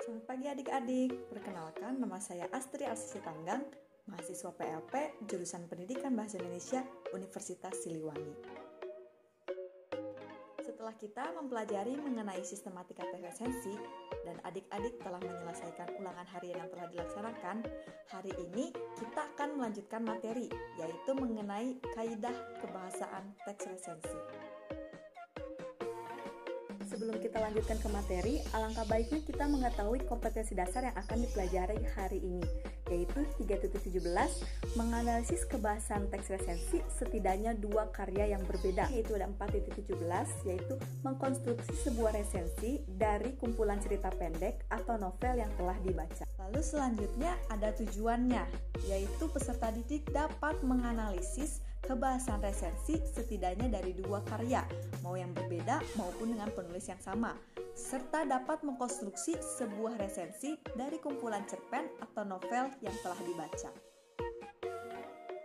Selamat pagi adik-adik, perkenalkan nama saya Astri Alsisi Tanggang, mahasiswa PLP, jurusan Pendidikan Bahasa Indonesia, Universitas Siliwangi. Setelah kita mempelajari mengenai sistematika teks resensi dan adik-adik telah menyelesaikan ulangan harian yang telah dilaksanakan, hari ini kita akan melanjutkan materi, yaitu mengenai kaidah kebahasaan teks resensi. Sebelum kita lanjutkan ke materi, alangkah baiknya kita mengetahui kompetensi dasar yang akan dipelajari hari ini, yaitu 3.17, menganalisis kebahasaan teks resensi setidaknya dua karya yang berbeda, yaitu ada 4.17, yaitu mengkonstruksi sebuah resensi dari kumpulan cerita pendek atau novel yang telah dibaca. Lalu selanjutnya ada tujuannya, yaitu peserta didik dapat menganalisis kebahasaan resensi setidaknya dari dua karya, mau yang berbeda maupun dengan penulis yang sama, serta dapat mengkonstruksi sebuah resensi dari kumpulan cerpen atau novel yang telah dibaca.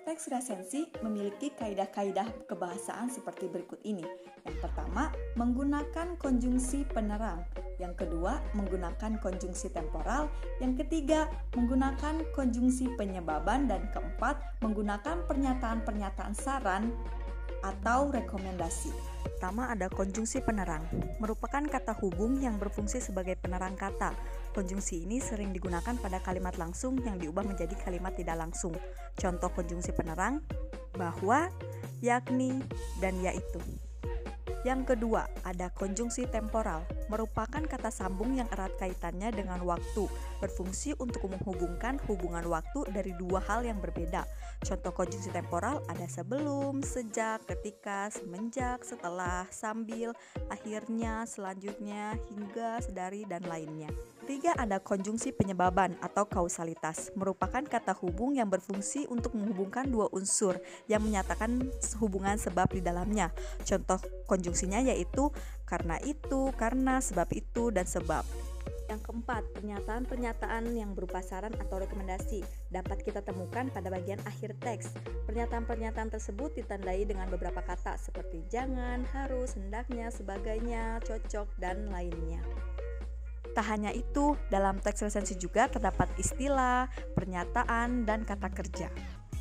Teks resensi memiliki kaidah-kaidah kebahasaan seperti berikut ini. Yang pertama, menggunakan konjungsi penerang. Yang kedua, menggunakan konjungsi temporal. Yang ketiga, menggunakan konjungsi penyebaban. Dan keempat, menggunakan pernyataan-pernyataan saran atau rekomendasi. Pertama ada konjungsi penerang, merupakan kata hubung yang berfungsi sebagai penerang kata. Konjungsi ini sering digunakan pada kalimat langsung yang diubah menjadi kalimat tidak langsung. Contoh konjungsi penerang, bahwa, yakni, dan yaitu. Yang kedua, ada konjungsi temporal, merupakan kata sambung yang erat kaitannya dengan waktu, berfungsi untuk menghubungkan hubungan waktu dari dua hal yang berbeda. Contoh konjungsi temporal ada sebelum, sejak, ketika, semenjak, setelah, sambil, akhirnya, selanjutnya, hingga, sedari, dan lainnya. Ketiga ada konjungsi penyebaban atau kausalitas, merupakan kata hubung yang berfungsi untuk menghubungkan dua unsur yang menyatakan hubungan sebab di dalamnya. Contoh konjungsinya yaitu karena itu, karena, sebab itu, dan sebab. Yang keempat, pernyataan-pernyataan yang berupa saran atau rekomendasi dapat kita temukan pada bagian akhir teks. Pernyataan-pernyataan tersebut ditandai dengan beberapa kata seperti jangan, harus, hendaknya, sebagainya, cocok, dan lainnya. Tak hanya itu, dalam teks resensi juga terdapat istilah, pernyataan, dan kata kerja.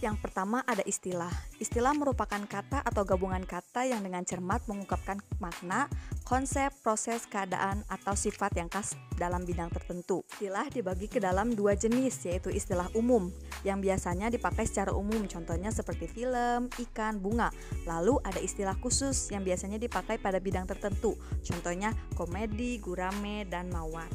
Yang pertama ada istilah. Istilah merupakan kata atau gabungan kata yang dengan cermat mengungkapkan makna, konsep, proses, keadaan, atau sifat yang khas dalam bidang tertentu. Istilah dibagi ke dalam dua jenis, yaitu istilah umum, yang biasanya dipakai secara umum, contohnya seperti film, ikan, bunga. Lalu ada istilah khusus yang biasanya dipakai pada bidang tertentu, contohnya komedi, gurame, dan mawar.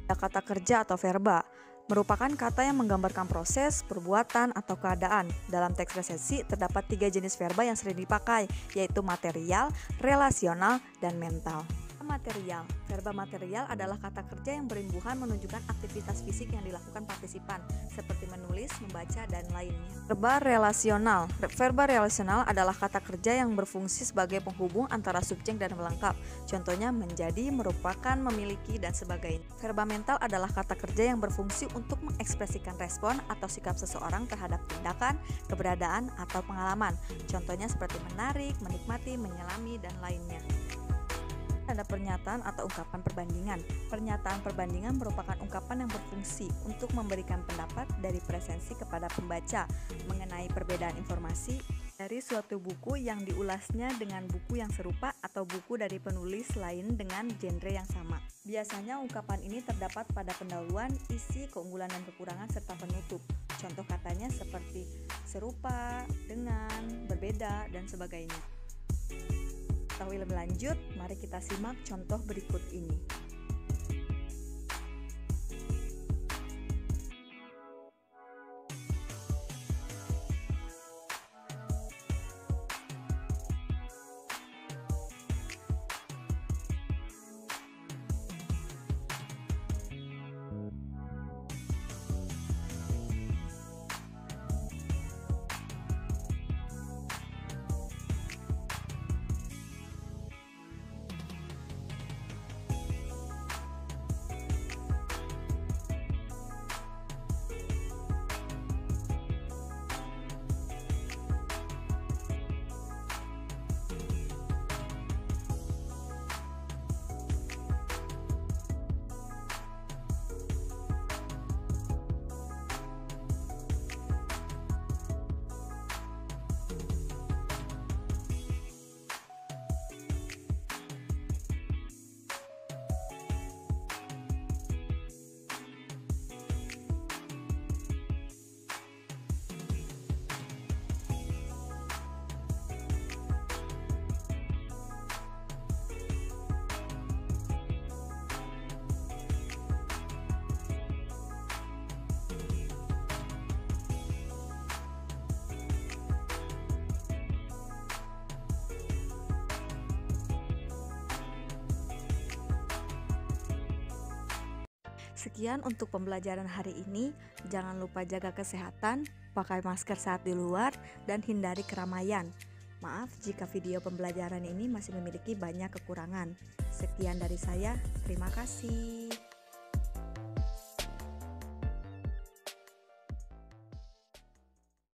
Ada kata kerja atau verba, merupakan kata yang menggambarkan proses, perbuatan, atau keadaan. Dalam teks resensi terdapat 3 jenis verba yang sering dipakai, yaitu material, relasional, dan mental. Material. Verba material adalah kata kerja yang berimbuhan menunjukkan aktivitas fisik yang dilakukan partisipan, seperti menulis, membaca, dan lainnya. Verba relasional. Verba relasional adalah kata kerja yang berfungsi sebagai penghubung antara subjek dan pelengkap. Contohnya menjadi, merupakan, memiliki, dan sebagainya. Verba mental adalah kata kerja yang berfungsi untuk mengekspresikan respon atau sikap seseorang terhadap tindakan, keberadaan, atau pengalaman. Contohnya seperti menarik, menikmati, menyelami, dan lainnya. Ada pernyataan atau ungkapan perbandingan. Pernyataan perbandingan merupakan ungkapan yang berfungsi untuk memberikan pendapat dari presensi kepada pembaca mengenai perbedaan informasi dari suatu buku yang diulasnya dengan buku yang serupa atau buku dari penulis lain dengan genre yang sama. Biasanya ungkapan ini terdapat pada pendahuluan, isi, keunggulan dan kekurangan serta penutup. Contoh katanya seperti serupa, dengan, berbeda, dan sebagainya. Mengetahui lebih lanjut, mari kita simak contoh berikut ini. Sekian untuk pembelajaran hari ini. Jangan lupa jaga kesehatan, pakai masker saat di luar, dan hindari keramaian. Maaf jika video pembelajaran ini masih memiliki banyak kekurangan. Sekian dari saya, terima kasih.